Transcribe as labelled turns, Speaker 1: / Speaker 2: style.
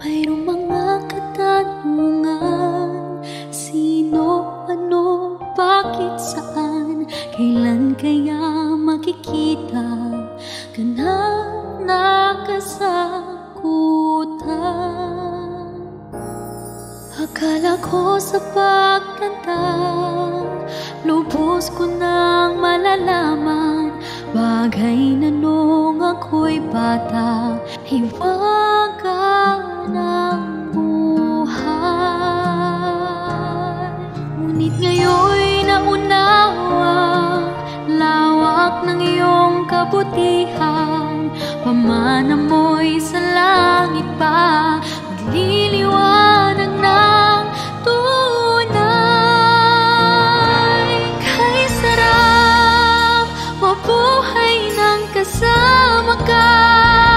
Speaker 1: Mayroong mga katanungan: sino, ano, bakit, saan? Kailan kaya makikita ka na nakasakutan? Akala ko sa pagkanta lubos ko nang malalaman bagay na nung ako'y bata, hiwaga ng buhay. Ngunit ngayon'y naunawa lawak ng iyong kabutihan. Pamana mo'y sa langit pa magliliwanag ng tunay. Kay sarap mabuhay ng kasama ka.